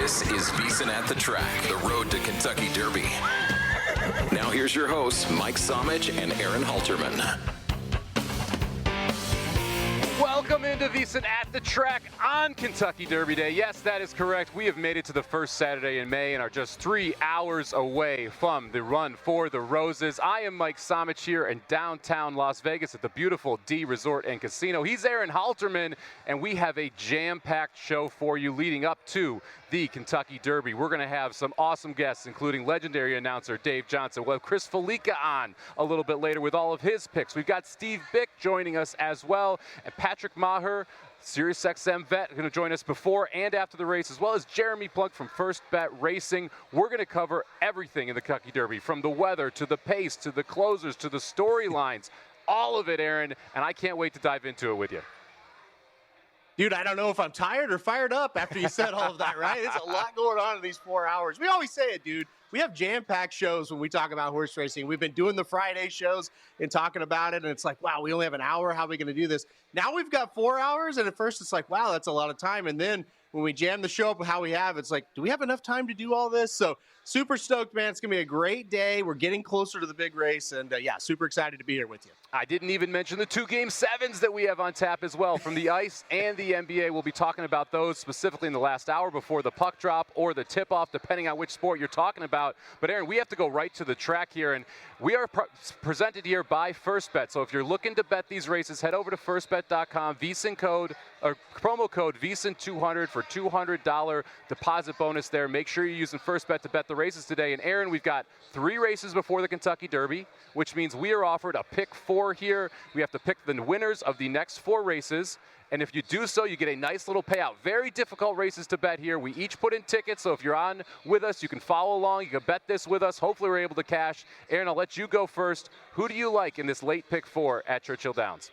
This is VSiN At the Track, the road to Kentucky Derby. Now here's your hosts, Mike Somich and Aaron Halterman. Welcome into VSiN At the Track on Kentucky Derby Day. Yes, that is correct. We have made it to the first Saturday in May and are just 3 hours away from the Run for the Roses. I am Mike Somich here in downtown Las Vegas at the beautiful D Resort and Casino. He's Aaron Halterman, and we have a jam-packed show for you leading up to the Kentucky Derby. We're going to have some awesome guests, including legendary announcer Dave Johnson. We'll have Chris Felica on a little bit later with all of his picks. We've got Steve Bick joining us as well, and Patrick Maher, SiriusXM vet, going to join us before and after the race, as well as Jeremy Plunk from First Bet Racing. We're going to cover everything in the Kentucky Derby, from the weather to the pace to the closers to the storylines, all of it, Aaron, and I can't wait to dive into it with you. Dude, I don't know if I'm tired or fired up after you said all of that, right? There's a lot going on in these 4 hours. We always say it, dude. We have jam-packed shows when we talk about horse racing. We've been doing the Friday shows and talking about it, and it's like, wow, we only have an hour. How are we going to do this? Now we've got 4 hours, and at first it's like, wow, that's a lot of time. And then when we jam the show up how we have, it's like, do we have enough time to do all this? So super stoked, man. It's going to be a great day. We're getting closer to the big race, and yeah, super excited to be here with you. I didn't even mention the 2 Game 7s that we have on tap as well from the ICE and the NBA. We'll be talking about those specifically in the last hour before the puck drop or the tip-off, depending on which sport you're talking about. But, Aaron, we have to go right to the track here, and we are presented here by First Bet. So if you're looking to bet these races, head over to firstbet.com, VSiN code, or promo code VSiN200 for $200 deposit bonus there. Make sure you're using First Bet to bet the races today. And, Aaron, we've got 3 races before the Kentucky Derby, which means we are offered a pick 4 here. We have to pick the winners of the next 4 races. And if you do so, you get a nice little payout. Very difficult races to bet here. We each put in tickets, so if you're on with us, you can follow along. You can bet this with us. Hopefully we're able to cash. Aaron, I'll let you go first. Who do you like in this late pick 4 at Churchill Downs?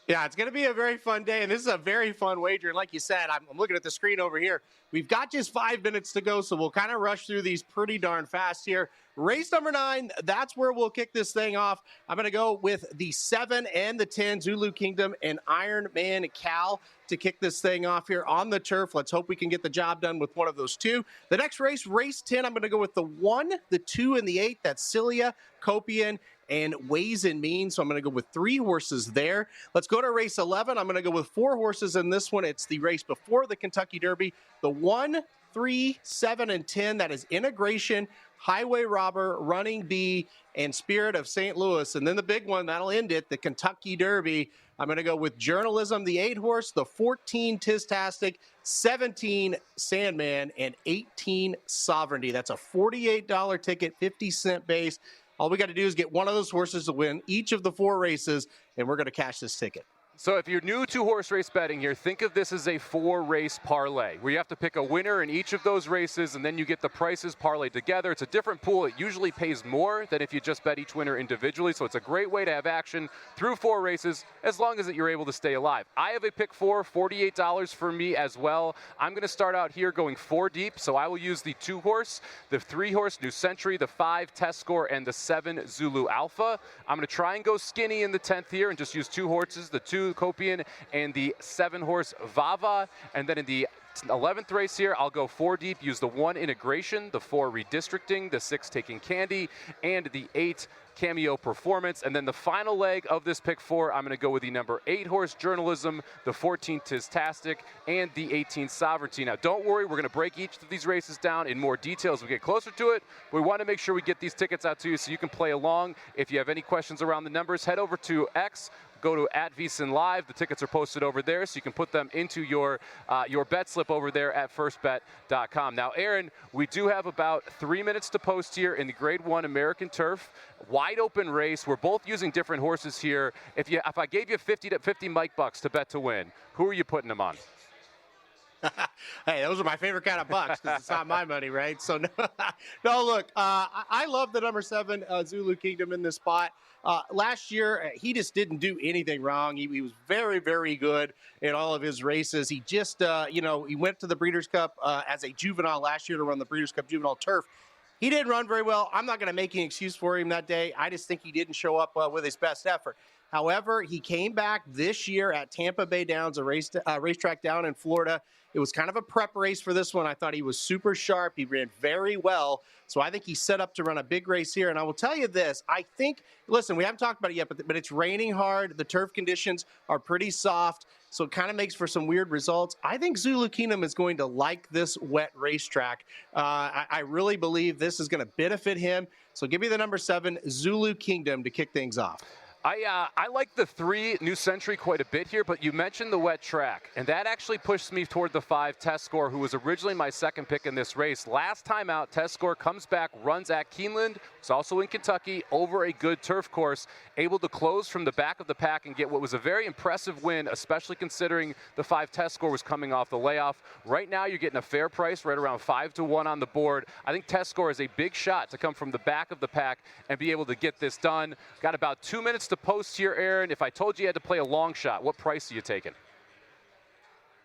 Yeah, it's going to be a very fun day, and this is a very fun wager. And like you said, I'm looking at the screen over here. We've got just 5 minutes to go, so we'll kind of rush through these pretty darn fast here. Race number 9, that's where we'll kick this thing off. I'm going to go with the 7 and the 10, Zulu Kingdom and Iron Man Cal, to kick this thing off here on the turf. Let's hope we can get the job done with one of those 2. The next race, race 10, I'm going to go with the 1, the 2, and the 8. That's Cilia, Copian, and Ways and Means. So I'm going to go with 3 horses there. Let's go to race 11. I'm going to go with 4 horses in this one. It's the race before the Kentucky Derby. The 1, 3, 7, and 10. That is Integration, Highway Robber, Running Bee, and Spirit of St. Louis. And then the big one, that'll end it, the Kentucky Derby. I'm going to go with Journalism, the 8 horse, the 14 Tistastic, 17 Sandman, and 18 Sovereignty. That's a $48 ticket, 50-cent base. All we got to do is get one of those horses to win each of the 4 races, and we're going to cash this ticket. So if you're new to horse race betting here, think of this as a 4-race parlay where you have to pick a winner in each of those races, and then you get the prices parlayed together. It's a different pool. It usually pays more than if you just bet each winner individually, so it's a great way to have action through 4 races as long as you're able to stay alive. I have a pick 4, $48 for me as well. I'm going to start out here going 4 deep, so I will use the 2 horse, the 3 horse New Century, the 5 Test Score, and the 7 Zulu Alpha. I'm going to try and go skinny in the 10th here and just use 2 horses, the 2 Copian and the 7 horse Vava. And then in the 11th race here, I'll go 4 deep, use the 1 Integration, the 4 Redistricting, the 6 Taking Candy, and the 8 Cameo Performance. And then the final leg of this pick 4, I'm going to go with the number 8 horse Journalism, the 14 Tistastic, and the 18 Sovereignty. Now, don't worry, we're going to break each of these races down in more detail as we get closer to it. We want to make sure we get these tickets out to you so you can play along. If you have any questions around the numbers, head over to X. Go to @VSiN Live. The tickets are posted over there, so you can put them into your bet slip over there at firstbet.com. Now, Aaron, we do have about 3 minutes to post here in the Grade 1 American Turf. Wide open race. We're both using different horses here. If I gave you 50 Mike bucks to bet to win, who are you putting them on? Hey, those are my favorite kind of bucks because it's not my money, right? So, no, look, I love the number 7 Zulu Kingdom in this spot. Last year, he just didn't do anything wrong. He was very, very good in all of his races. He just, he went to the Breeders' Cup as a juvenile last year to run the Breeders' Cup Juvenile Turf. He didn't run very well. I'm not going to make any excuse for him that day. I just think he didn't show up with his best effort. However, he came back this year at Tampa Bay Downs, a racetrack down in Florida. It was kind of a prep race for this one. I thought he was super sharp. He ran very well. So I think he's set up to run a big race here. And I will tell you this. I think, listen, we haven't talked about it yet, but it's raining hard. The turf conditions are pretty soft. So it kind of makes for some weird results. I think Zulu Kingdom is going to like this wet racetrack. I really believe this is going to benefit him. So give me the number 7, Zulu Kingdom, to kick things off. I like the 3 New Century quite a bit here, but you mentioned the wet track, and that actually pushed me toward the 5 Test Score, who was originally my second pick in this race. Last time out, Test Score comes back, runs at Keeneland. It's also in Kentucky, over a good turf course, able to close from the back of the pack and get what was a very impressive win, especially considering the 5 Test Score was coming off the layoff. Right now, you're getting a fair price, right around 5-1 on the board. I think Test Score is a big shot to come from the back of the pack and be able to get this done. Got about 2 minutes to post here, Aaron. If I told you you had to play a long shot, what price are you taking?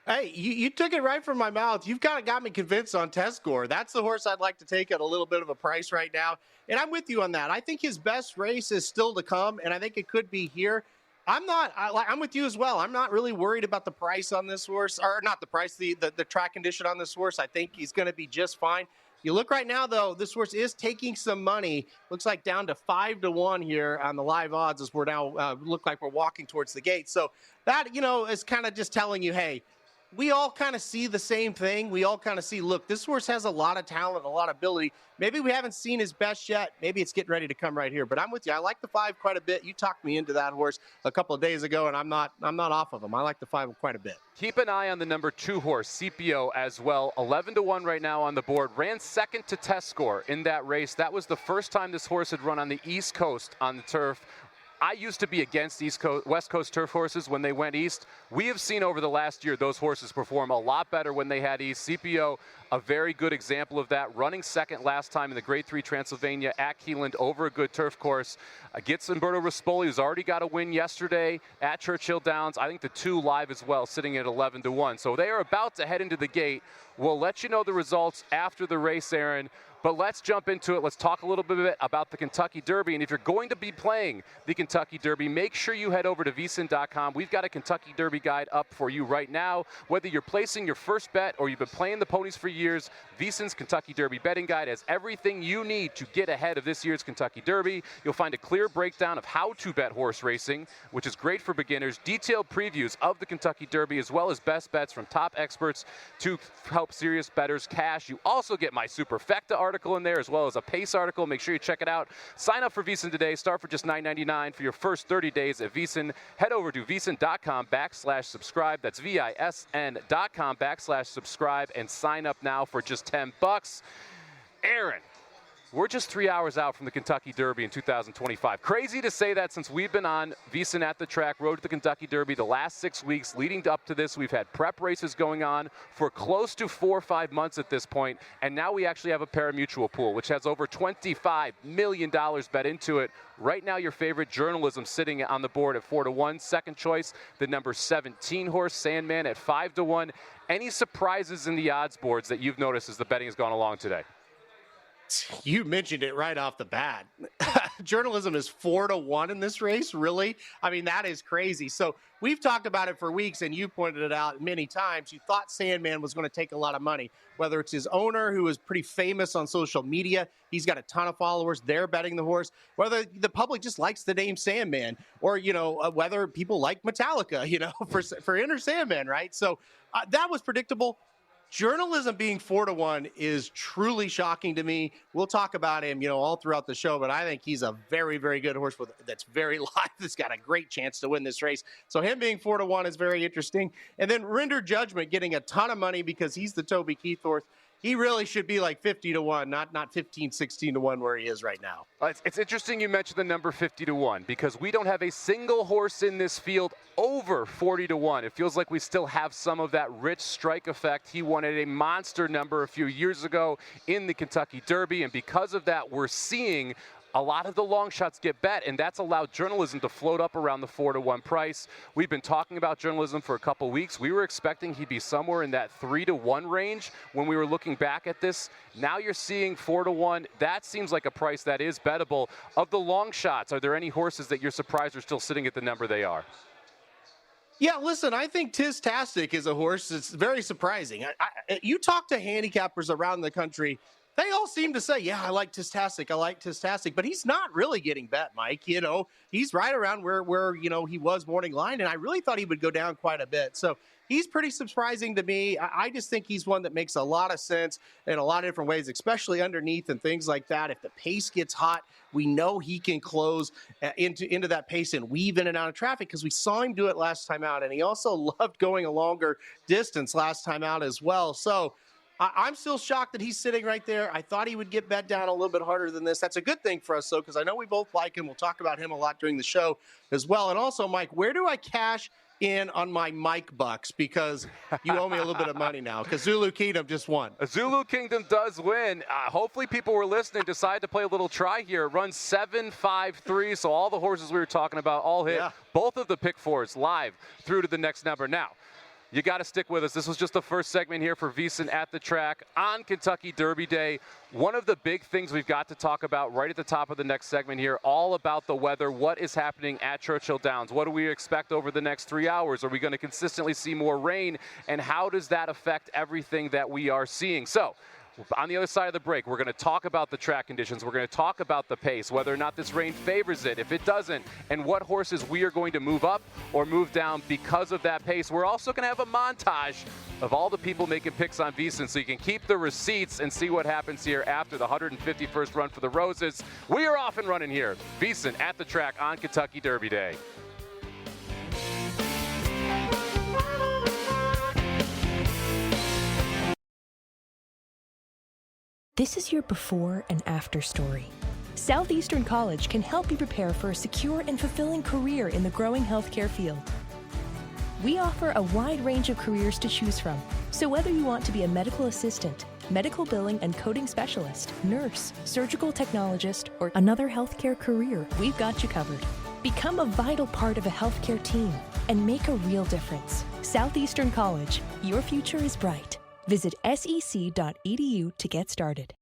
Hey, you took it right from my mouth. You've kind of got me convinced on Test Score. That's the horse I'd like to take at a little bit of a price right now. And I'm with you on that. I think his best race is still to come, and I think it could be here. I'm with you as well. I'm not really worried about the price on this horse, or not the price, the track condition on this horse. I think he's going to be just fine. You look right now, though, this horse is taking some money. Looks like down to 5-1 here on the live odds as we're now look like we're walking towards the gate. So that, is kind of just telling you, hey, we all kind of see the same thing. We all kind of see, look, this horse has a lot of talent, a lot of ability. Maybe we haven't seen his best yet. Maybe it's getting ready to come right here. But I'm with you. I like the 5 quite a bit. You talked me into that horse a couple of days ago, and I'm not off of him. I like the 5 quite a bit. Keep an eye on the number 2 horse, CPO, as well. 11-1 right now on the board. Ran second to Test Score in that race. That was the first time this horse had run on the East Coast on the turf. I used to be against West Coast turf horses when they went east. We have seen over the last year those horses perform a lot better when they had east. CPO, a very good example of that. Running second last time in the Grade 3 Transylvania at Keeneland over a good turf course. Gets Umberto Rispoli, who's already got a win yesterday at Churchill Downs. I think the 2 live as well, sitting at 11-1. So they are about to head into the gate. We'll let you know the results after the race, Aaron. But let's jump into it. Let's talk a little bit about the Kentucky Derby. And if you're going to be playing the Kentucky Derby, make sure you head over to VSiN.com. We've got a Kentucky Derby guide up for you right now. Whether you're placing your first bet or you've been playing the ponies for years, VSiN's Kentucky Derby betting guide has everything you need to get ahead of this year's Kentucky Derby. You'll find a clear breakdown of how to bet horse racing, which is great for beginners, detailed previews of the Kentucky Derby, as well as best bets from top experts to help serious bettors cash. You also get my Superfecta article in there, as well as a pace article. Make sure you check it out. Sign up for VSiN today. Start for just $9.99 for your first 30 days at VSiN. Head over to VSiN.com/subscribe. That's VISN.com/subscribe and sign up now for just $10. Aaron, we're just 3 hours out from the Kentucky Derby in 2025. Crazy to say that since we've been on VSiN At the Track, Road to the Kentucky Derby, the last 6 weeks leading up to this. We've had prep races going on for close to 4 or 5 months at this point, and now we actually have a pari-mutuel pool, which has over $25 million bet into it. Right now, your favorite, Journalism, sitting on the board at 4-1. Second choice, the number 17 horse, Sandman, at 5-1. Any surprises in the odds boards that you've noticed as the betting has gone along today? You mentioned it right off the bat. Journalism is 4-1 in this race, really? I mean, that is crazy. So we've talked about it for weeks, and you pointed it out many times. You thought Sandman was going to take a lot of money, whether it's his owner, who is pretty famous on social media. He's got a ton of followers. They're betting the horse. Whether the public just likes the name Sandman, or, whether people like Metallica, for Enter Sandman, right? So that was predictable. Journalism being 4-1 is truly shocking to me. We'll talk about him, all throughout the show, but I think he's a very, very good horse that's very live. That's got a great chance to win this race. So him being 4-1 is very interesting. And then Render Judgment getting a ton of money because he's the Toby Keith horse. He really should be like 50-1, not 15, 16-1 where he is right now. It's interesting you mentioned the number 50-1 because we don't have a single horse in this field over 40-1. It feels like we still have some of that rich strike effect. He won at a monster number a few years ago in the Kentucky Derby, and because of that, we're seeing a lot of the long shots get bet, and that's allowed journalism to float up around the 4-1 price. We've been talking about journalism for a couple weeks. We were expecting he'd be somewhere in that 3-1 range when we were looking back at this. Now you're seeing 4-1. That seems like a price that is bettable. Of the long shots, are there any horses that you're surprised are still sitting at the number they are? Yeah, listen, I think Tistastic is a horse that's very surprising. You talk to handicappers around the country, they all seem to say, yeah, I like Tistastic, but he's not really getting bet, Mike. He's right around where he was morning line, and I really thought he would go down quite a bit. So he's pretty surprising to me. I just think he's one that makes a lot of sense in a lot of different ways, especially underneath and things like that. If the pace gets hot, we know he can close into that pace and weave in and out of traffic because we saw him do it last time out, and he also loved going a longer distance last time out as well. So I'm still shocked that he's sitting right there. I thought he would get bet down a little bit harder than this. That's a good thing for us, though, because I know we both like him. We'll talk about him a lot during the show as well. And also, Mike, where do I cash in on my Mike bucks? Because you owe me a little bit of money now, because Zulu Kingdom just won. Zulu Kingdom does win. Hopefully people were listening, decided to play a little try here. It runs 7-5-3, so all the horses we were talking about all hit. Yeah. Both of the pick fours live through to the next number. Now, you got to stick with us. This was just the first segment here for VSiN at the Track on Kentucky Derby Day. One of the big things we've got to talk about right at the top of the next segment here, all about the weather. What is happening at Churchill Downs? What do we expect over the next 3 hours? Are we going to consistently see more rain? And how does that affect everything that we are seeing? So, on the other side of the break, we're going to talk about the track conditions. We're going to talk about the pace, whether or not this rain favors it, if it doesn't, and what horses we are going to move up or move down because of that pace. We're also going to have a montage of all the people making picks on VSiN, so you can keep the receipts and see what happens here after the 151st run for the Roses. We are off and running here. VSiN at the Track on Kentucky Derby Day. This is your before and after story. Southeastern College can help you prepare for a secure and fulfilling career in the growing healthcare field. We offer a wide range of careers to choose from. So whether you want to be a medical assistant, medical billing and coding specialist, nurse, surgical technologist, or another healthcare career, we've got you covered. Become a vital part of a healthcare team and make a real difference. Southeastern College, your future is bright. Visit sec.edu to get started.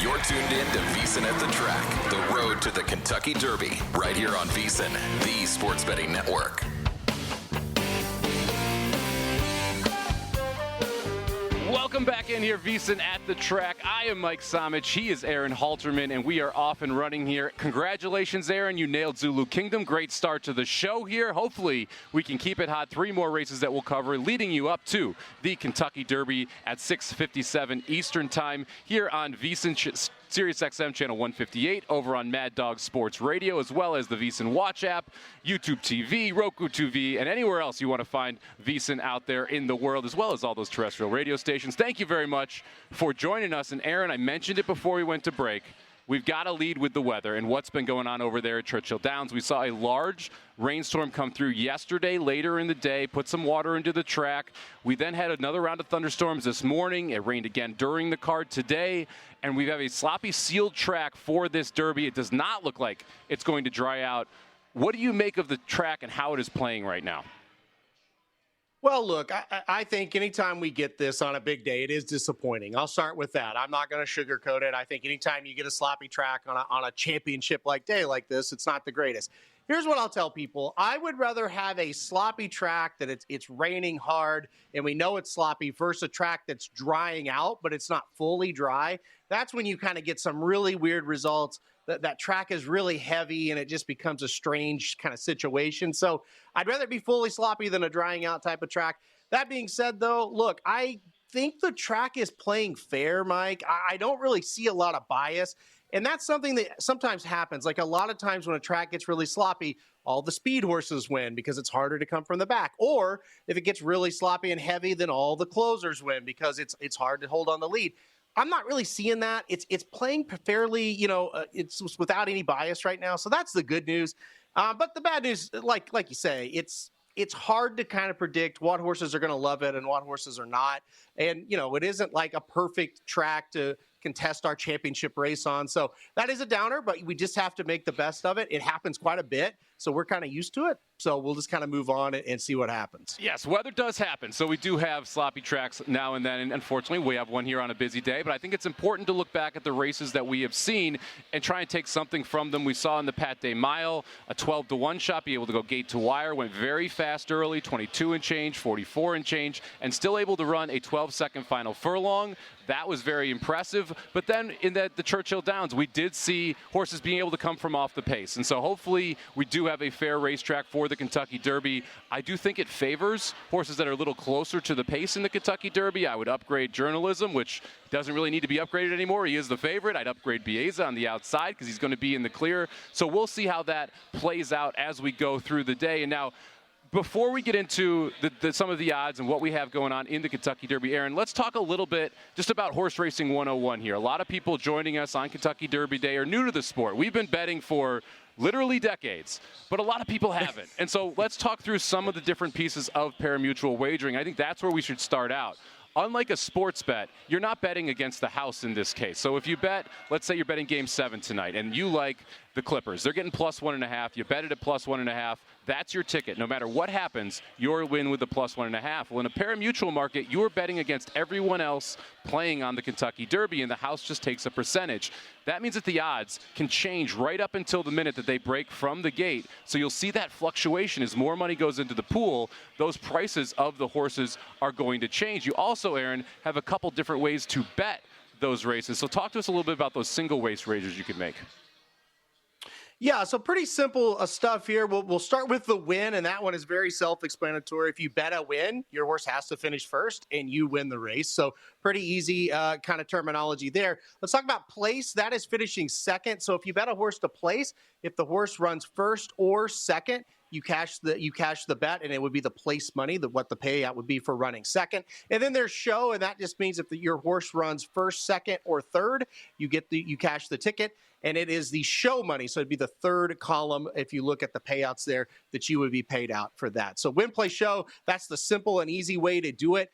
You're tuned in to VSiN at the Track, the road to the Kentucky Derby, right here on VSiN, the sports betting network. Welcome back in here, VSiN at the Track. I am Mike Somich. He is Aaron Halterman, and we are off and running here. Congratulations, Aaron. You nailed Zulu Kingdom. Great start to the show here. Hopefully, we can keep it hot. 3 more races that we'll cover, leading you up to the Kentucky Derby at 6:57 Eastern Time here on VSiN Sirius XM channel 158, over on Mad Dog Sports Radio, as well as the VSiN Watch app, YouTube TV, Roku TV, and anywhere else you want to find VSiN out there in the world, as well as all those terrestrial radio stations. Thank you very much for joining us. And Aaron, I mentioned it before we went to break. We've got to lead with the weather and what's been going on over there at Churchill Downs. We saw a large rainstorm come through yesterday, later in the day, put some water into the track. We then had another round of thunderstorms this morning. It rained again during the card today. And we have a sloppy sealed track for this Derby. It does not look like it's going to dry out. What do you make of the track and how it is playing right now? Well, look, I think anytime we get this on a big day, it is disappointing. I'll start with that. I'm not going to sugarcoat it. I think anytime you get a sloppy track on a championship-like day like this, it's not the greatest. Here's what I'll tell people. I would rather have a sloppy track that it's raining hard and we know it's sloppy versus a track that's drying out, but it's not fully dry. That's when you kind of get some really weird results. That track is really heavy and it just becomes a strange kind of situation. So I'd rather be fully sloppy than a drying out type of track. That being said, though, look, I think the track is playing fair, Mike. I don't really see a lot of bias. And that's something that sometimes happens. Like a lot of times when a track gets really sloppy, all the speed horses win because it's harder to come from the back. Or if it gets really sloppy and heavy, then all the closers win because it's hard to hold on the lead. I'm not really seeing that. It's playing fairly, it's without any bias right now. So that's the good news. But the bad news, like you say, it's it's hard to kind of predict what horses are going to love it and what horses are not. And, it isn't like a perfect track to contest our championship race on. So that is a downer, but we just have to make the best of it. It happens quite a bit, so we're kind of used to it. So we'll just kind of move on and see what happens. Yes, weather does happen. So we do have sloppy tracks now and then. And unfortunately, we have one here on a busy day. But I think it's important to look back at the races that we have seen and try and take something from them. We saw in the Pat Day Mile, a 12-1 shot, be able to go gate to wire, went very fast early, 22 and change, 44 and change, and still able to run a 12-second final furlong. That was very impressive. But then in the Churchill Downs, we did see horses being able to come from off the pace. And so hopefully we do have a fair racetrack for the Kentucky Derby. I do think it favors horses that are a little closer to the pace in the Kentucky Derby. I would upgrade Journalism, which doesn't really need to be upgraded anymore. He is the favorite. I'd upgrade Bieza on the outside because he's going to be in the clear. So we'll see how that plays out as we go through the day. And now, before we get into some of the odds and what we have going on in the Kentucky Derby, Aaron, let's talk a little bit just about Horse Racing 101 here. A lot of people joining us on Kentucky Derby Day are new to the sport. We've been betting for literally decades, but a lot of people haven't. And so let's talk through some of the different pieces of pari-mutuel wagering. I think that's where we should start out. Unlike a sports bet, you're not betting against the house in this case. So if you bet, let's say you're betting Game 7 tonight, and you like the Clippers. They're getting +1.5. You bet it at +1.5. That's your ticket. No matter what happens, you'll win with the +1.5. Well, in a pari-mutuel market, you're betting against everyone else playing on the Kentucky Derby, and the house just takes a percentage. That means that the odds can change right up until the minute that they break from the gate. So you'll see that fluctuation as more money goes into the pool. Those prices of the horses are going to change. You also, Aaron, have a couple different ways to bet those races. So talk to us a little bit about those single race wagers you can make. Yeah, so pretty simple stuff here. We'll start with the win, and that one is very self-explanatory. If you bet a win, your horse has to finish first, and you win the race. So pretty easy kind of terminology there. Let's talk about place. That is finishing second. So if you bet a horse to place, if the horse runs first or second, you cash the bet, and it would be the place money, what the payout would be for running second. And then there's show, and that just means if your horse runs first, second, or third, you cash the ticket. And it is the show money, so it'd be the third column if you look at the payouts there that you would be paid out for that. So win, play, show, that's the simple and easy way to do it.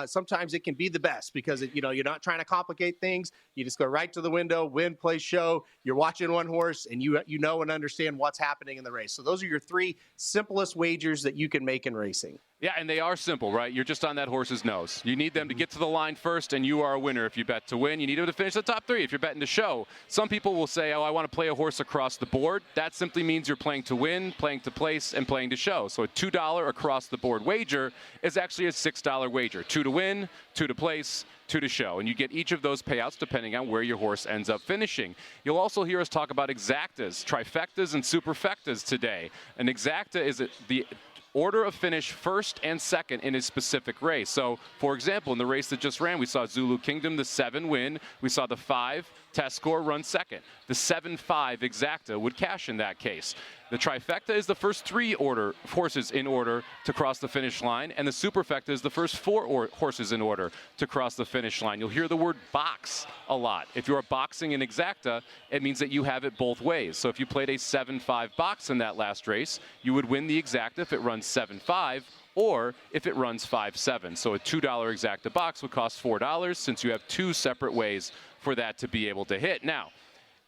Sometimes it can be the best because you're not trying to complicate things. You just go right to the window, win, play, show. You're watching one horse, and you know and understand what's happening in the race. So those are your three simplest wagers that you can make in racing. Yeah, and they are simple, right? You're just on that horse's nose. You need them to get to the line first, and you are a winner if you bet to win. You need them to finish the top three if you're betting to show. Some people will say, I want to play a horse across the board. That simply means you're playing to win, playing to place, and playing to show. So a $2 across-the-board wager is actually a $6 wager. 2 to win, 2 to place, 2 to show. And you get each of those payouts depending on where your horse ends up finishing. You'll also hear us talk about exactas, trifectas, and superfectas today. An exacta is the order of finish first and second in a specific race. So, for example, in the race that just ran, we saw Zulu Kingdom, the 7 win. We saw the 5 test score run second. The 7-5 exacta would cash in that case. The trifecta is the first 3 horses in order to cross the finish line, and the superfecta is the first 4 horses in order to cross the finish line. You'll hear the word box a lot. If you're boxing an exacta, it means that you have it both ways. So if you played a 7-5 box in that last race, you would win the exacta if it runs 7-5, or if it runs 5-7. So a $2 exacta box would cost $4 since you have 2 separate ways for that to be able to hit. Now,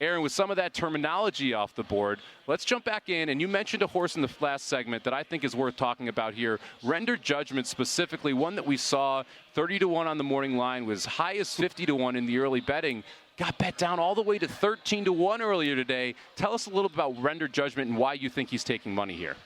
Aaron, with some of that terminology off the board, let's jump back in. And you mentioned a horse in the last segment that I think is worth talking about here. Render Judgment specifically, one that we saw 30-1 on the morning line, was high as 50-1 in the early betting. Got bet down all the way to 13-1 earlier today. Tell us a little bit about Render Judgment and why you think he's taking money here.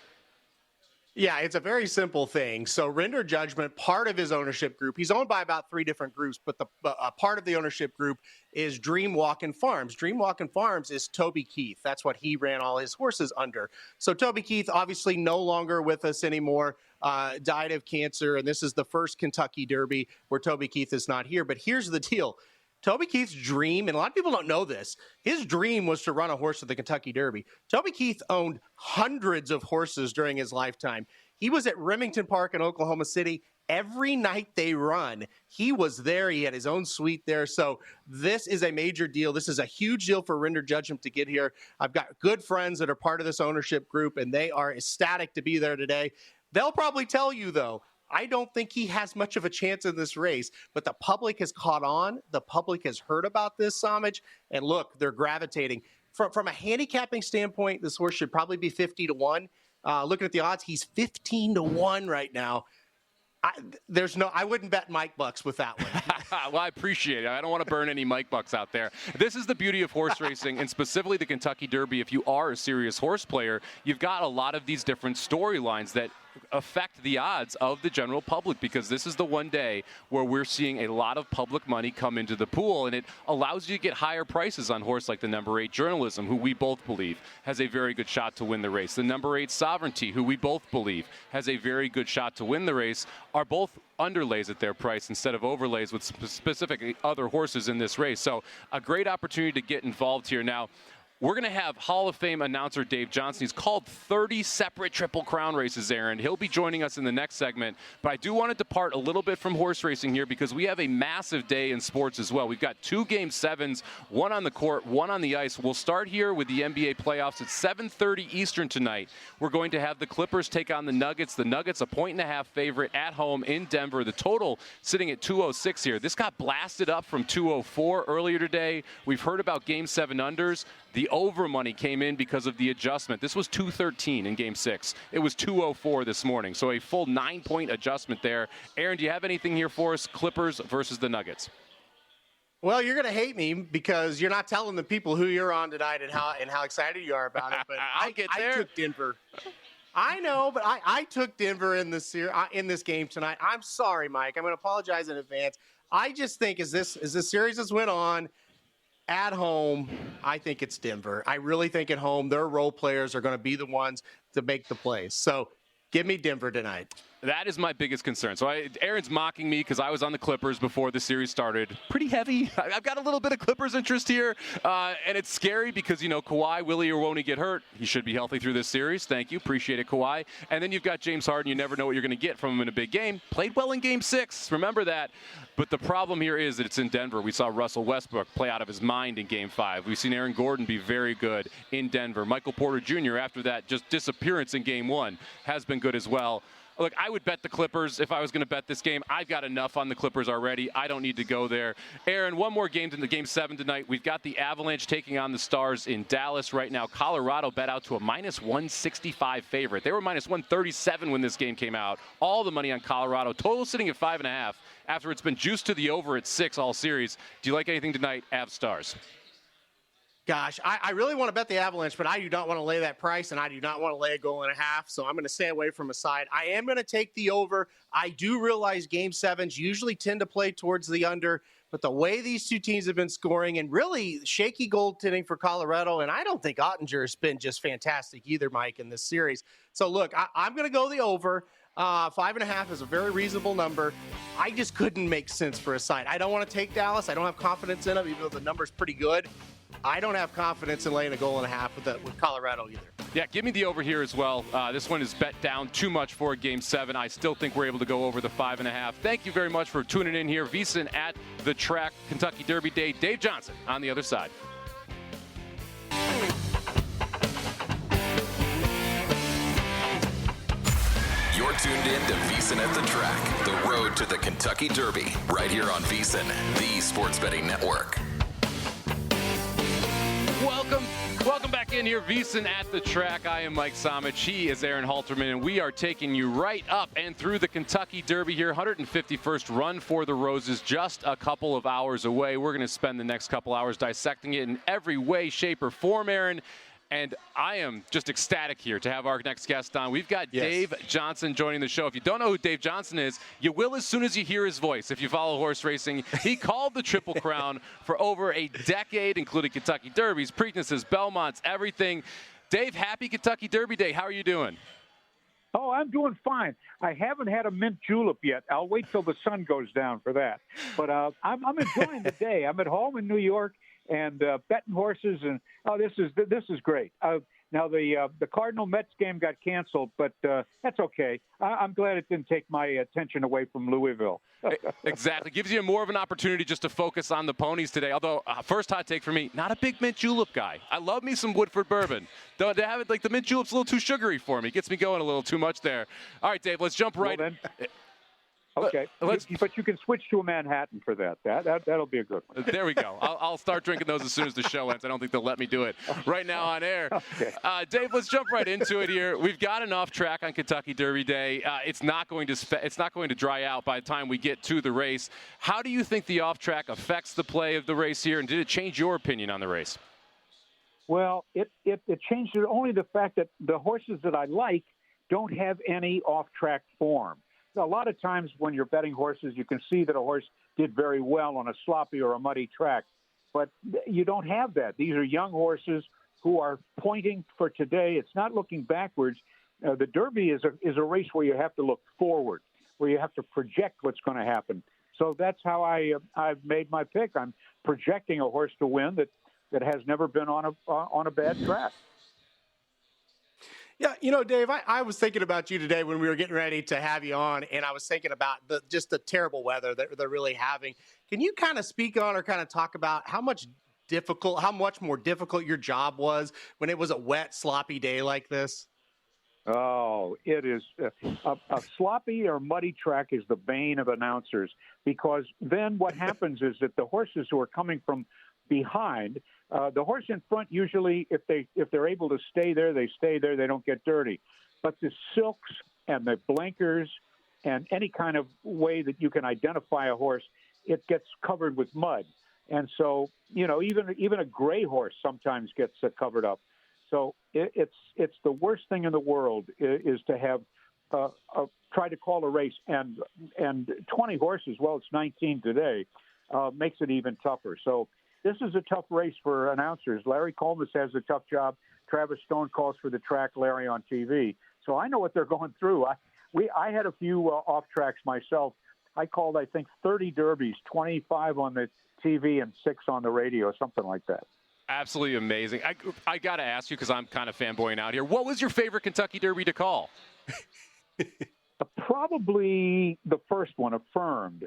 Yeah, it's a very simple thing. So Render Judgment, part of his ownership group, he's owned by about 3 different groups, but a part of the ownership group is Dream Walkin' Farms. Dream Walkin' Farms is Toby Keith. That's what he ran all his horses under. So Toby Keith, obviously no longer with us anymore, died of cancer, and this is the first Kentucky Derby where Toby Keith is not here. But here's the deal. Toby Keith's dream, and a lot of people don't know this, his dream was to run a horse at the Kentucky Derby. Toby Keith owned hundreds of horses during his lifetime. He was at Remington Park in Oklahoma City every night they run. He was there. He had his own suite there. So this is a major deal. This is a huge deal for Render Judgment to get here. I've got good friends that are part of this ownership group, and they are ecstatic to be there today. They'll probably tell you, though, I don't think he has much of a chance in this race, but the public has caught on. The public has heard about this, Somich, and look, they're gravitating. From a handicapping standpoint, this horse should probably be 50-1. Looking at the odds, he's 15-1 right now. I wouldn't bet Mike Bucks with that one. Well, I appreciate it. I don't want to burn any Mike Bucks out there. This is the beauty of horse racing, and specifically the Kentucky Derby. If you are a serious horse player, you've got a lot of these different storylines that affect the odds of the general public, because this is the one day where we're seeing a lot of public money come into the pool, and it allows you to get higher prices on horse like the number 8 Journalism, who we both believe has a very good shot to win the race. The number 8 Sovereignty, who we both believe has a very good shot to win the race, are both underlays at their price instead of overlays with specific other horses in this race. So a great opportunity to get involved here. Now, we're going to have Hall of Fame announcer Dave Johnson. He's called 30 separate Triple Crown races, Aaron. He'll be joining us in the next segment. But I do want to depart a little bit from horse racing here, because we have a massive day in sports as well. We've got 2 Game 7s, one on the court, one on the ice. We'll start here with the NBA playoffs at 7:30 Eastern tonight. We're going to have the Clippers take on the Nuggets. The Nuggets, a 1.5 favorite at home in Denver. The total sitting at 206 here. This got blasted up from 204 earlier today. We've heard about Game 7 unders. The over money came in because of the adjustment. This was 213 in Game 6. It was 204 this morning, so a full 9-point adjustment there. Aaron, do you have anything here for us? Clippers versus the Nuggets. Well, you're going to hate me because you're not telling the people who you're on tonight and how excited you are about it. But I took Denver. I know, but I took Denver in this game tonight. I'm sorry, Mike. I'm going to apologize in advance. I just think as this series has went on, at home, I think it's Denver. I really think at home, their role players are going to be the ones to make the plays. So give me Denver tonight. That is my biggest concern. So Aaron's mocking me because I was on the Clippers before the series started. Pretty heavy. I've got a little bit of Clippers interest here. And it's scary because, Kawhi, will he or won't he get hurt? He should be healthy through this series. Thank you. Appreciate it, Kawhi. And then you've got James Harden. You never know what you're going to get from him in a big game. Played well in Game 6. Remember that. But the problem here is that it's in Denver. We saw Russell Westbrook play out of his mind in Game 5. We've seen Aaron Gordon be very good in Denver. Michael Porter Jr., after that just disappearance in Game 1, has been good as well. Look, I would bet the Clippers if I was going to bet this game. I've got enough on the Clippers already. I don't need to go there. Aaron, one more game in the Game 7 tonight. We've got the Avalanche taking on the Stars in Dallas right now. Colorado bet out to a -165 favorite. They were -137 when this game came out. All the money on Colorado. Total sitting at 5.5 after it's been juiced to the over at 6 all series. Do you like anything tonight, Av Stars? Gosh, I really want to bet the Avalanche, but I do not want to lay that price, and I do not want to lay a goal and a half, so I'm going to stay away from a side. I am going to take the over. I do realize Game 7s usually tend to play towards the under, but the way these two teams have been scoring and really shaky goaltending for Colorado, and I don't think Ottinger has been just fantastic either, Mike, in this series. So, look, I'm going to go the over. 5.5 is a very reasonable number. I just couldn't make sense for a side. I don't want to take Dallas. I don't have confidence in them, even though the number's pretty good. I don't have confidence in laying a goal and a half with Colorado either. Yeah, give me the over here as well. This one is bet down too much for Game 7. I still think we're able to go over the 5.5. Thank you very much for tuning in here. VSiN at the Track, Kentucky Derby Day. Dave Johnson on the other side. You're tuned in to VSiN at the Track, the road to the Kentucky Derby, right here on VSiN, the sports betting network. Welcome back in here, VSiN at the Track. I am Mike Somich. He is Aaron Halterman, and we are taking you right up and through the Kentucky Derby here. 151st Run for the Roses, just a couple of hours away. We're going to spend the next couple hours dissecting it in every way, shape, or form, Aaron. And I am just ecstatic here to have our next guest on. We've got Dave Johnson joining the show. If you don't know who Dave Johnson is, you will as soon as you hear his voice. If you follow horse racing, he called the Triple Crown for over a decade, including Kentucky Derbies, Preaknesses, Belmonts, everything. Dave, happy Kentucky Derby Day. How are you doing? Oh, I'm doing fine. I haven't had a mint julep yet. I'll wait till the sun goes down for that. But I'm enjoying the day. I'm at home in New York and betting horses, and this is great. Now, the Cardinal-Mets game got canceled, but that's okay. I'm glad it didn't take my attention away from Louisville. Exactly. Gives you more of an opportunity just to focus on the ponies today. Although, first hot take for me, not a big mint julep guy. I love me some Woodford bourbon. Though to have it, like the mint julep's a little too sugary for me. Gets me going a little too much there. All right, Dave, let's jump right in. Okay, but you can switch to a Manhattan for that. That'll be a good one. There we go. I'll start drinking those as soon as the show ends. I don't think they'll let me do it right now on air. Okay. Dave, let's jump right into it here. We've got an off track on Kentucky Derby Day. It's not going to dry out by the time we get to the race. How do you think the off track affects the play of the race here, and did it change your opinion on the race? Well, it changed it only the fact that the horses that I like don't have any off track form. A lot of times when you're betting horses, you can see that a horse did very well on a sloppy or a muddy track, but you don't have that. These are young horses who are pointing for today. It's not looking backwards. The Derby is a race where you have to look forward, where you have to project what's going to happen. So that's how I've made my pick. I'm projecting a horse to win that has never been on a bad track. Yeah, Dave, I was thinking about you today when we were getting ready to have you on, and I was thinking about the terrible weather that they're really having. Can you kind of speak on or kind of talk about how much more difficult your job was when it was a wet, sloppy day like this? Oh, it is. A sloppy or muddy track is the bane of announcers, because then what happens is that the horses who are coming from behind, the horse in front usually, if they're able to stay there, they stay there. They don't get dirty. But the silks and the blinkers and any kind of way that you can identify a horse, it gets covered with mud. And so, even a gray horse sometimes gets covered up. So it's the worst thing in the world is to have try to call a race and 20 horses. Well, it's 19 today, makes it even tougher. So this is a tough race for announcers. Larry Colmus has a tough job. Travis Stone calls for the track, Larry on TV. So I know what they're going through. I had a few off tracks myself. I called, I think, 30 derbies, 25 on the TV and 6 on the radio, something like that. Absolutely amazing. I got to ask you, because I'm kind of fanboying out here, what was your favorite Kentucky Derby to call? Probably the first one, Affirmed.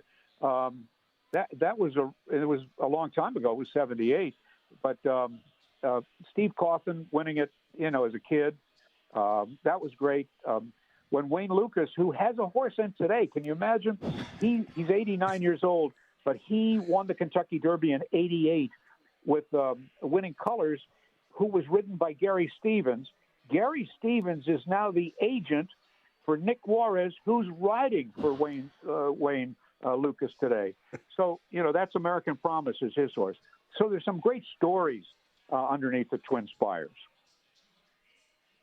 That was it was a long time ago. It was 78, but Steve Coffin winning it, as a kid, that was great. When Wayne Lucas, who has a horse in today, can you imagine? He's 89 years old, but he won the Kentucky Derby in '88 with Winning Colors, who was ridden by Gary Stevens. Gary Stevens is now the agent for Nick Juarez, who's riding for Wayne Lucas today. So, that's American Promise is his horse. So there's some great stories underneath the Twin Spires.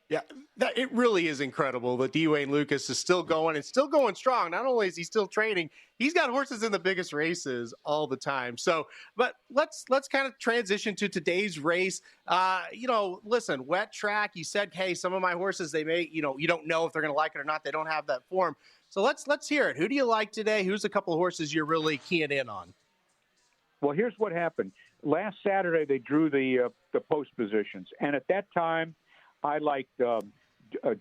Yeah, it really is incredible that Wayne Lucas is still going and still going strong. Not only is he still training, he's got horses in the biggest races all the time. So, but let's kind of transition to today's race. Listen, wet track. You said, hey, some of my horses, they may, you don't know if they're going to like it or not. They don't have that form. So let's hear it. Who do you like today? Who's a couple of horses you're really keying in on? Well, here's what happened. Last Saturday, they drew the post positions, and at that time, I liked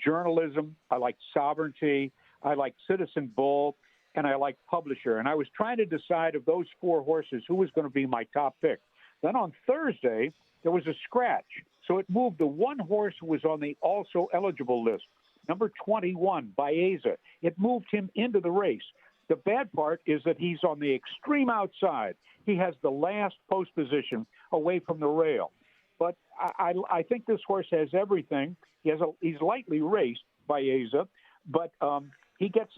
Journalism, I liked Sovereignty, I liked Citizen Bull, and I liked Publisher. And I was trying to decide of those 4 horses who was going to be my top pick. Then on Thursday, there was a scratch. So it moved the one horse who was on the also eligible list, number 21, Baeza. It moved him into the race. The bad part is that he's on the extreme outside. He has the last post position away from the rail. But I think this horse has everything. He's lightly raced, Baeza, but he gets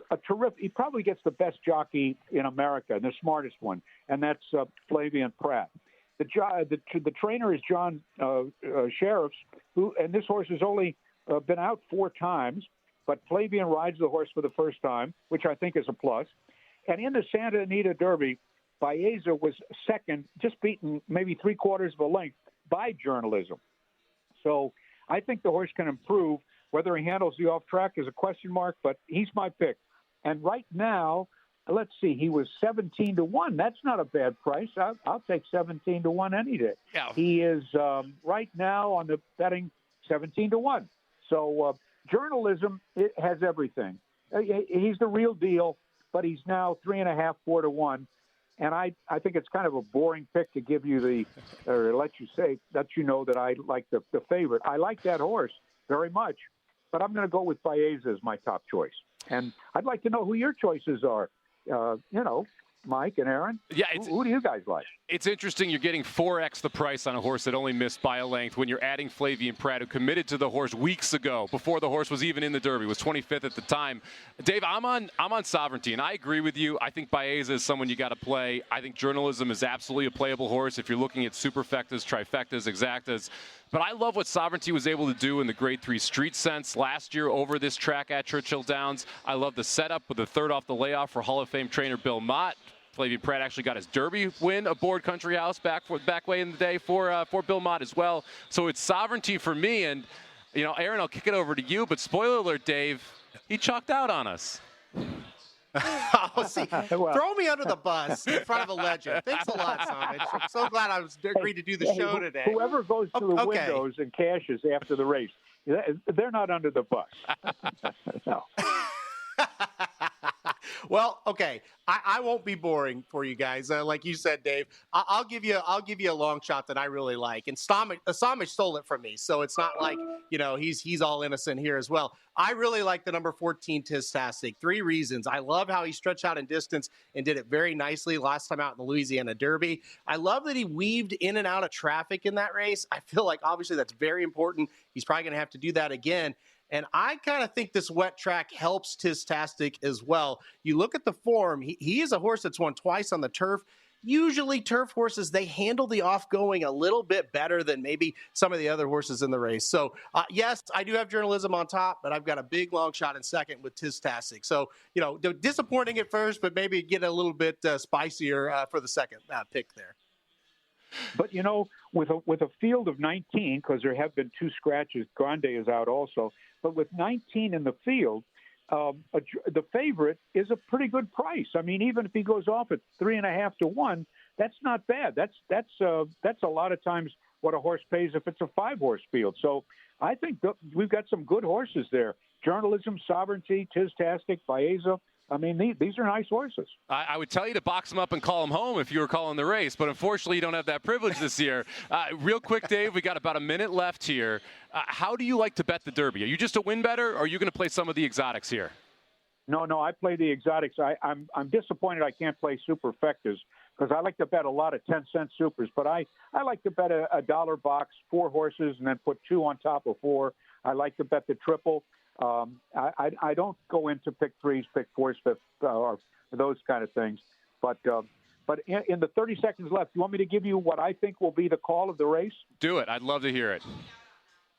he probably gets the best jockey in America, the smartest one, and that's Flavian Pratt. The trainer is John Sheriffs, and this horse has only been out 4 times, but Flavian rides the horse for the first time, which I think is a plus. And in the Santa Anita Derby, Baeza was second, just beaten maybe 3/4 of a length by Journalism. So I think the horse can improve. Whether he handles the off track is a question mark, but he's my pick. And right now, let's see, he was 17-1. That's not a bad price. I'll take 17-1 any day. Yeah. He is right now on the betting 17-1. So journalism, it has everything. He's the real deal, but he's now 3.5, 4-1. And I think it's kind of a boring pick to give you or let you know that I like the favorite. I like that horse very much, but I'm going to go with Baeza as my top choice. And I'd like to know who your choices are. Mike and Aaron. Yeah, who do you guys like? It's interesting you're getting 4x the price on a horse that only missed by a length when you're adding Flavien Prat, who committed to the horse weeks ago before the horse was even in the Derby, was 25th at the time. Dave, I'm on Sovereignty, and I agree with you. I think Baeza is someone you got to play. I think Journalism is absolutely a playable horse if you're looking at superfectas, trifectas, exactas. But I love what Sovereignty was able to do in the Grade 3 Street Sense last year over this track at Churchill Downs. I love the setup with the third off the layoff for Hall of Fame trainer Bill Mott. Flavien Prat actually got his Derby win aboard Country House back way in the day for Bill Mott as well. So it's Sovereignty for me. And, Aaron, I'll kick it over to you. But spoiler alert, Dave, he chalked out on us. See, throw me under the bus in front of a legend. Thanks a lot, Somich. I'm so glad I was agreed to do the show today. Whoever goes to the windows and cashes after the race, they're not under the bus. No. Well, okay, I won't be boring for you guys. Like you said, Dave, I'll give you a long shot that I really like. And Somich stole it from me, so it's not like he's all innocent here as well. I really like the number 14 Tistastic. 3 reasons. I love how he stretched out in distance and did it very nicely last time out in the Louisiana Derby. I love that he weaved in and out of traffic in that race. I feel like obviously that's very important. He's probably going to have to do that again. And I kind of think this wet track helps Tistastic as well. You look at the form, he is a horse that's won twice on the turf. Usually turf horses, they handle the off-going a little bit better than maybe some of the other horses in the race. So, yes, I do have Journalism on top, but I've got a big long shot in second with Tistastic. So, disappointing at first, but maybe get a little bit spicier for the second pick there. But, with a field of 19, because there have been 2 scratches, Grande is out also, but with 19 in the field, the favorite is a pretty good price. I mean, even if he goes off at 3.5-1, that's not bad. That's a lot of times what a horse pays if it's a 5-horse field. So I think we've got some good horses there. Journalism, Sovereignty, Tistastic, Baeza. I mean, these are nice horses. I would tell you to box them up and call them home if you were calling the race, but unfortunately you don't have that privilege this year. Real quick, Dave, we got about a minute left here. How do you like to bet the Derby? Are you just a win better, or are you going to play some of the exotics here? No, I play the exotics. I'm disappointed I can't play superfectas because I like to bet a lot of 10-cent supers, but I like to bet a $1 box, 4 horses, and then put 2 on top of 4. I like to bet the triple. I don't go into pick 3s, pick 4s, or those kind of things. But in the 30 seconds left, you want me to give you what I think will be the call of the race? Do it. I'd love to hear it.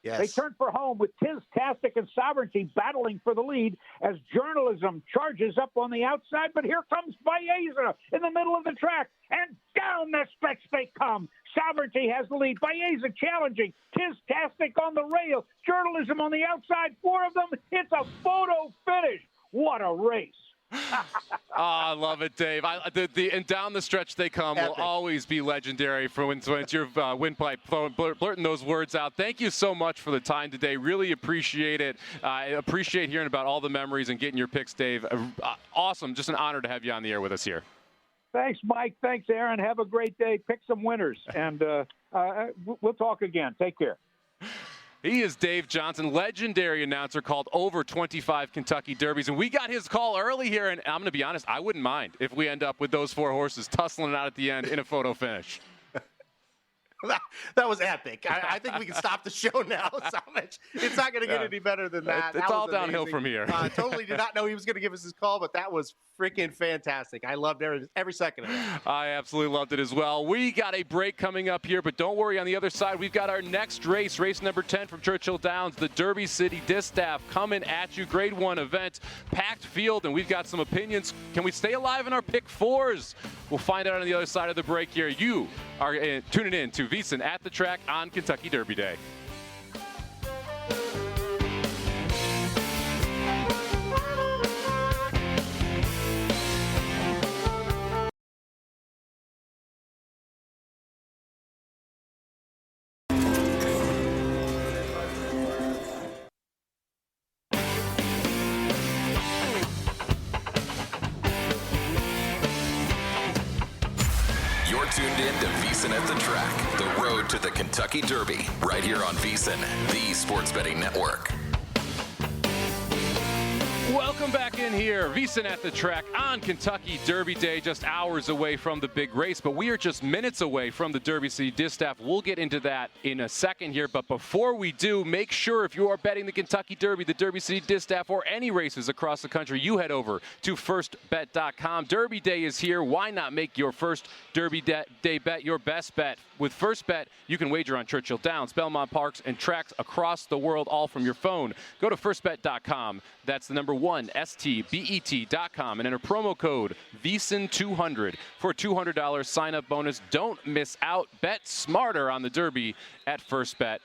Yes. They turn for home with Tistastic and Sovereignty battling for the lead as Journalism charges up on the outside. But here comes Baeza in the middle of the track, and down the stretch they come. Sovereignty has the lead. Baeza challenging. Tistastic on the rail. Journalism on the outside. 4 of them. It's a photo finish. What a race. I love it, Dave. And down the stretch they come will always be legendary for when it's your windpipe blurting those words out. Thank you so much for the time today. Really appreciate it. I appreciate hearing about all the memories and getting your picks, Dave. Awesome. Just an honor to have you on the air with us here. Thanks, Mike. Thanks, Aaron. Have a great day. Pick some winners, and we'll talk again. Take care. He is Dave Johnson, legendary announcer, called over 25 Kentucky Derbies. And we got his call early here, and I'm going to be honest, I wouldn't mind if we end up with those 4 horses tussling out at the end in a photo finish. That was epic. I think we can stop the show now, Somich. It's not going to get any better than that. It's all downhill from here. Totally did not know he was going to give us his call, but that was freaking fantastic. I loved every second of it. I absolutely loved it as well. We got a break coming up here, but don't worry. On the other side, we've got our next race number 10 from Churchill Downs, the Derby City Distaff coming at you. Grade 1 event, packed field, and we've got some opinions. Can we stay alive in our pick 4s? We'll find out on the other side of the break here. You are tuning in to VSiN At the Track on Kentucky Derby Day. tuned in to VSiN At the Track, the road to the Kentucky Derby, right here on VSiN, the sports betting network. Welcome back in here, VSiN At the Track on Kentucky Derby Day, just hours away from the big race, but we are just minutes away from the Derby City Distaff. We'll get into that in a second here, but before we do, make sure if you are betting the Kentucky Derby, the Derby City Distaff, or any races across the country, you head over to firstbet.com. Derby Day is here. Why not make your first Derby Day bet your best bet? With First Bet, you can wager on Churchill Downs, Belmont Parks, and tracks across the world, all from your phone. Go to firstbet.com. That's the number 1, STBET.com, and enter promo code VSiN200 for a $200 sign-up bonus. Don't miss out. Bet smarter on the Derby at firstbet.com.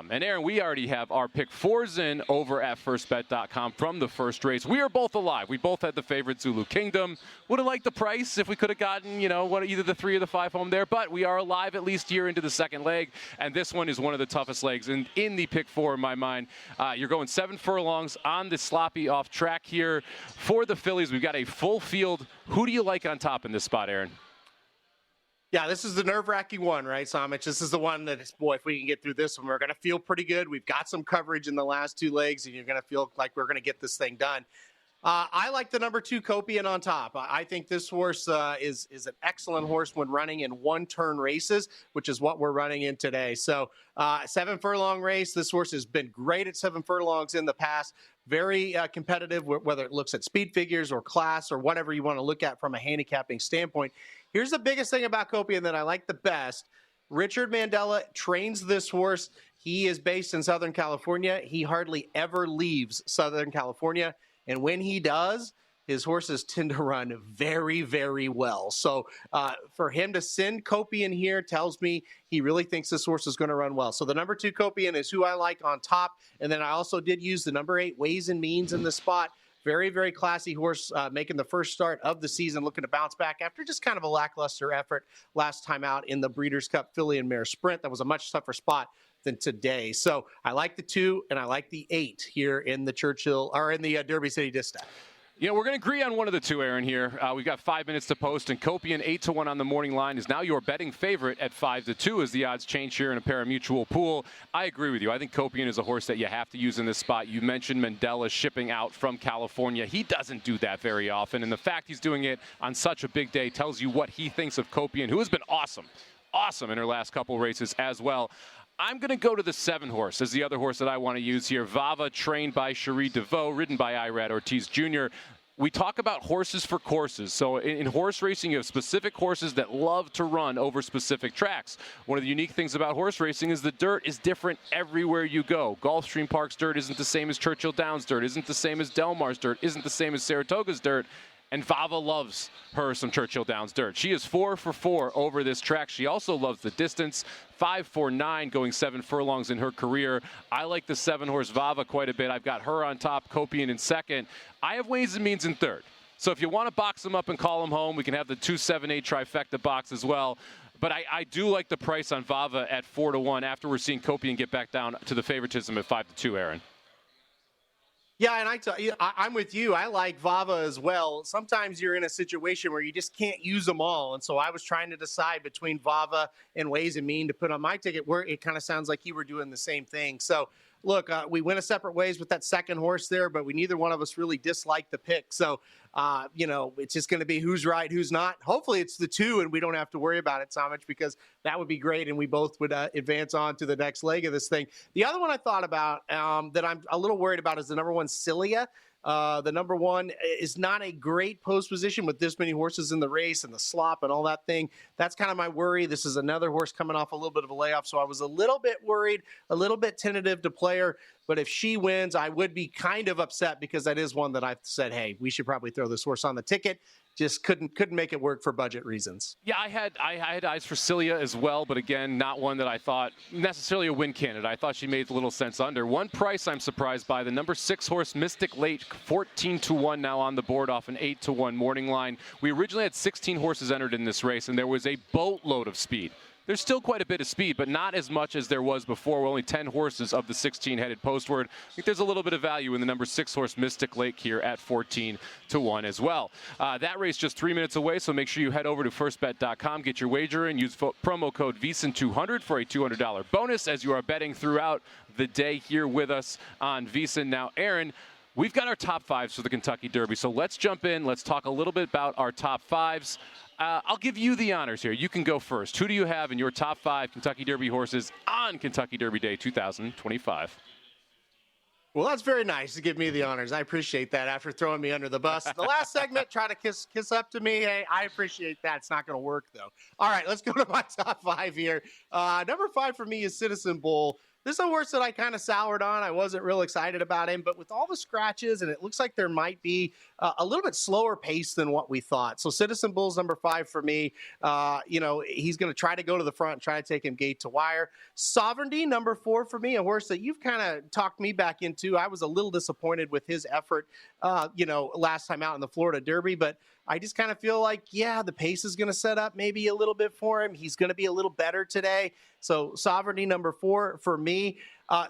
And Aaron, we already have our pick 4s in over at firstbet.com from the first race. We are both alive. We both had the favorite Zulu Kingdom. Would have liked the price if we could have gotten, either the 3 or the 5 home there, but we are alive at least here into the second leg, and this one is one of the toughest legs in the pick 4 in my mind. You're going 7 furlongs on the sloppy off track here for the fillies. We've got a full field. Who do you like on top in this spot, Aaron? Yeah, this is the nerve-wracking one, right, Somich? This is the one that, boy, if we can get through this one, we're going to feel pretty good. We've got some coverage in the last 2 legs, and you're going to feel like we're going to get this thing done. I like the number 2, Copian on top. I think this horse is an excellent horse when running in one-turn races, which is what we're running in today. So 7 furlong race. This horse has been great at 7 furlongs in the past. Very competitive, whether it looks at speed figures or class or whatever you want to look at from a handicapping standpoint. Here's the biggest thing about Copian that I like the best. Richard Mandela trains this horse. He is based in Southern California. He hardly ever leaves Southern California. And when he does, his horses tend to run very, very well. So for him to send Copian here tells me he really thinks this horse is going to run well. So the number 2 Copian is who I like on top. And then I also did use the number 8 Ways and Means in the spot. Very, very classy horse making the first start of the season, looking to bounce back after just kind of a lackluster effort last time out in the Breeders' Cup Filly and Mare Sprint. That was a much tougher spot than today. So I like the 2 and I like the 8 here in the Derby City Distaff. We're going to agree on one of the 2, Aaron, here. We've got 5 minutes to post, and Copian 8-1 on the morning line is now your betting favorite at 5-2 as the odds change here in a pari-mutuel pool. I agree with you. I think Copian is a horse that you have to use in this spot. You mentioned Mandela shipping out from California. He doesn't do that very often, and the fact he's doing it on such a big day tells you what he thinks of Copian, who has been awesome in her last couple races as well. I'm going to go to the 7 horse as the other horse that I want to use here. Vava, trained by Cherie DeVoe, ridden by Irad Ortiz Jr. We talk about horses for courses. So in horse racing, you have specific horses that love to run over specific tracks. One of the unique things about horse racing is the dirt is different everywhere you go. Gulfstream Park's dirt isn't the same as Churchill Downs' dirt, isn't the same as Del Mar's dirt, isn't the same as Saratoga's dirt. And Vava loves her some Churchill Downs dirt. She is 4 for 4 over this track. She also loves the distance. 5-4-9, going 7 furlongs in her career. I like the 7-horse Vava quite a bit. I've got her on top, Copian in second. I have Ways and Means in third. So if you want to box them up and call them home, we can have the 2-7-8 trifecta box as well. But I do like the price on Vava at 4-1 after we're seeing Copian get back down to the favoritism at 5-2, Aaron. Yeah, and I'm with you. I like Vava as well. Sometimes you're in a situation where you just can't use them all. And so I was trying to decide between Vava and Ways and Mean to put on my ticket, where it kind of sounds like you were doing the same thing. So, look, we went a separate ways with that second horse there, but neither one of us really disliked the pick. So, it's just going to be who's right, who's not. Hopefully it's the 2 and we don't have to worry about it, Somich, because that would be great and we both would advance on to the next leg of this thing. The other one I thought about that I'm a little worried about is the number 1, Cilia. The number 1 is not a great post position with this many horses in the race and the slop and all that thing. That's kind of my worry. This is another horse coming off a little bit of a layoff, so I was a little bit worried, a little bit tentative to play her. But if she wins, I would be kind of upset because that is one that I said, hey, we should probably throw this horse on the ticket. Just couldn't make it work for budget reasons. Yeah, I had eyes for Cilia as well, but again, not one that I thought necessarily a win candidate. I thought she made a little sense under. One price I'm surprised by, the number 6 horse, Mystic Lake, 14-1 now on the board off an 8-1 morning line. We originally had 16 horses entered in this race, and there was a boatload of speed. there's still quite a bit of speed, but not as much as there was before. We're only 10 horses of the 16-headed postward. I think there's a little bit of value in the number 6 horse Mystic Lake here at 14-1 as well. That race just 3 minutes away, so make sure you head over to firstbet.com, get your wager in, use promo code VSiN200 for a $200 bonus as you are betting throughout the day here with us on VSiN. Now, Aaron, we've got our top 5s for the Kentucky Derby, so let's jump in. Let's talk a little bit about our top 5s. I'll give you the honors here. You can go first. Who do you have in your top 5 Kentucky Derby horses on Kentucky Derby Day 2025? Well, that's very nice to give me the honors. I appreciate that after throwing me under the bus. The last segment, try to kiss up to me. Hey, I appreciate that. It's not going to work, though. All right, let's go to my top 5 here. Number 5 for me is Citizen Bull. This is a horse that I kind of soured on. I wasn't real excited about him, but with all the scratches, and it looks like there might be a little bit slower pace than what we thought. So Citizen Bull's number 5 for me. He's going to try to go to the front and try to take him gate to wire. Sovereignty, number 4 for me, a horse that you've kind of talked me back into. I was a little disappointed with his effort, last time out in the Florida Derby, but I just kind of feel like, the pace is going to set up maybe a little bit for him. He's going to be a little better today. So Sovereignty, number 4 for me.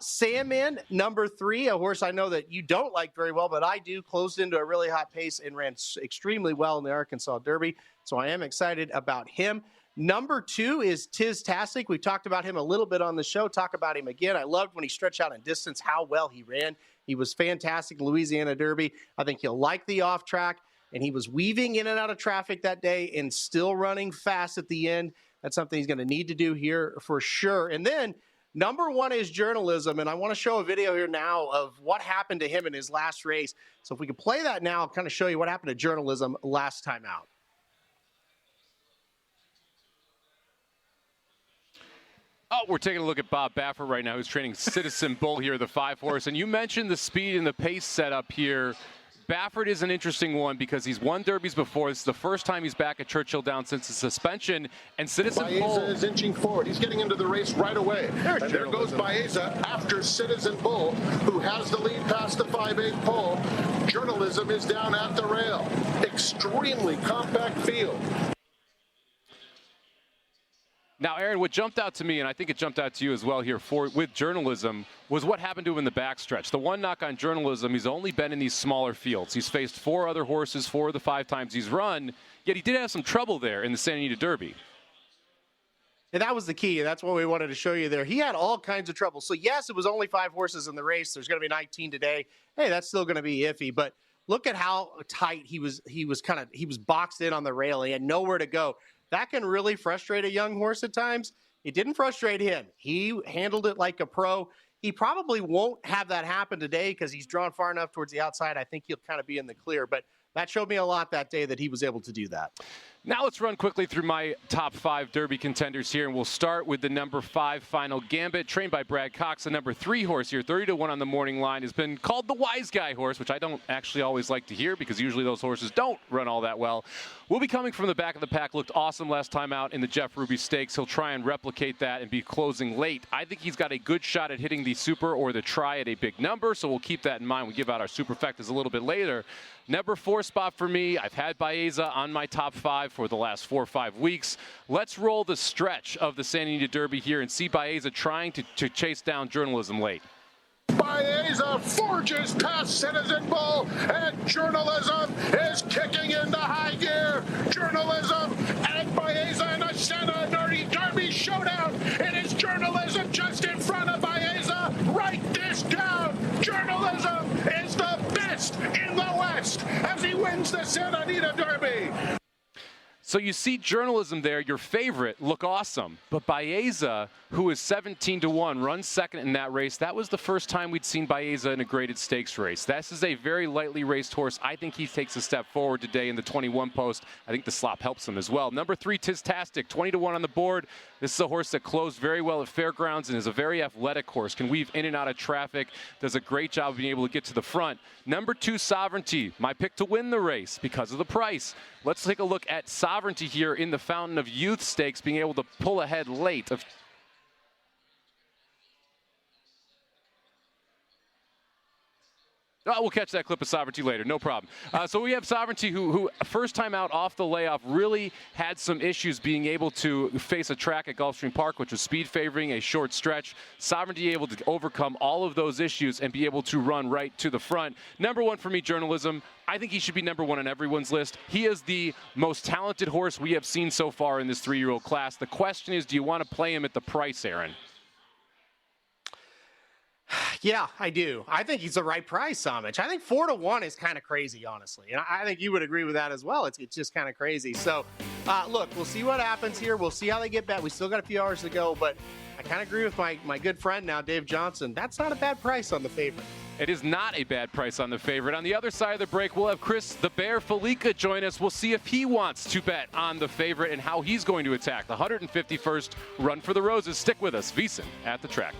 Sandman, number 3, a horse I know that you don't like very well, but I do. Closed into a really hot pace and ran extremely well in the Arkansas Derby. So I am excited about him. Number 2 is Tiz-tastic. We talked about him a little bit on the show. Talk about him again. I loved when he stretched out in distance, how well he ran. He was fantastic in Louisiana Derby. I think he'll like the off track. And he was weaving in and out of traffic that day and still running fast at the end. That's something he's going to need to do here for sure. And then number 1 is Journalism. And I want to show a video here now of what happened to him in his last race. So if we could play that now, I'll kind of show you what happened to Journalism last time out. Oh, we're taking a look at Bob Baffert right now, who's training Citizen Bull here, the 5 horse. And you mentioned the speed and the pace setup here. Baffert is an interesting one because he's won derbies before. This is the first time he's back at Churchill Downs since the suspension. And Citizen Bull is inching forward. He's getting into the race right away. There goes Baeza after Citizen Bull, who has the lead past the 5/8 pole. Journalism is down at the rail. Extremely compact field. Now, Aaron, what jumped out to me, and I think it jumped out to you as well here with Journalism, was what happened to him in the backstretch. The one knock on Journalism, he's only been in these smaller fields. He's faced 4 other horses 4 of the 5 times he's run, yet he did have some trouble there in the Santa Anita Derby. And that was the key, and that's what we wanted to show you there. He had all kinds of trouble. So, yes, it was only 5 horses in the race. There's going to be 19 today. Hey, that's still going to be iffy, but look at how tight he was boxed in on the rail. He had nowhere to go. That can really frustrate a young horse at times. It didn't frustrate him. He handled it like a pro. He probably won't have that happen today because he's drawn far enough towards the outside. I think he'll kind of be in the clear, but that showed me a lot that day that he was able to do that. Now let's run quickly through my top 5 Derby contenders here, and we'll start with the number 5 Final Gambit, trained by Brad Cox. The number 3 horse here, 30-1 on the morning line, has been called the wise guy horse, which I don't actually always like to hear because usually those horses don't run all that well. Will be coming from the back of the pack. Looked awesome last time out in the Jeff Ruby Stakes. He'll try and replicate that and be closing late. I think he's got a good shot at hitting the super or the try at a big number, so we'll keep that in mind. We give out our superfectas a little bit later. Number 4 spot for me, I've had Baeza on my top 5 for the last 4 or 5 weeks. Let's roll the stretch of the Santa Anita Derby here and see Baeza trying to chase down Journalism late. Baeza forges past Citizen Bull, and Journalism is kicking into high gear. Journalism and Baeza in a Santa Anita Derby showdown. It is Journalism just in front of Baeza. Write this down. Journalism is the best in the West as he wins the Santa Anita Derby. So you see Journalism there, your favorite, look awesome. But Baeza, who is 17-1, runs second in that race. That was the first time we'd seen Baeza in a graded stakes race. This is a very lightly raced horse. I think he takes a step forward today in the 21 post. I think the slop helps him as well. Number 3, Tiz-tastic, 20-1 on the board. This is a horse that closed very well at fairgrounds and is a very athletic horse. Can weave in and out of traffic. Does a great job of being able to get to the front. Number 2, Sovereignty, my pick to win the race because of the price. Let's take a look at Sovereignty here in the Fountain of Youth Stakes, being able to pull ahead late. Oh, we'll catch that clip of Sovereignty later, no problem. So we have Sovereignty, who first time out off the layoff really had some issues being able to face a track at Gulfstream Park, which was speed favoring a short stretch. Sovereignty able to overcome all of those issues and be able to run right to the front. Number one for me, Journalism. I think he should be number one on everyone's list. He is the most talented horse we have seen so far in this 3-year-old class. The question is, do you want to play him at the price, Aaron? Yeah, I do. I think he's the right price, Somich. I think 4-1 is kind of crazy, honestly. And I think you would agree with that as well. It's just kind of crazy. So, look, we'll see what happens here. We'll see how they get back. We still got a few hours to go, but I kind of agree with my good friend now, Dave Johnson. That's not a bad price on the favorite. It is not a bad price on the favorite. On the other side of the break, we'll have Chris the Bear Felica join us. We'll see if he wants to bet on the favorite and how he's going to attack the 151st Run for the Roses. Stick with us. VSiN at the Track.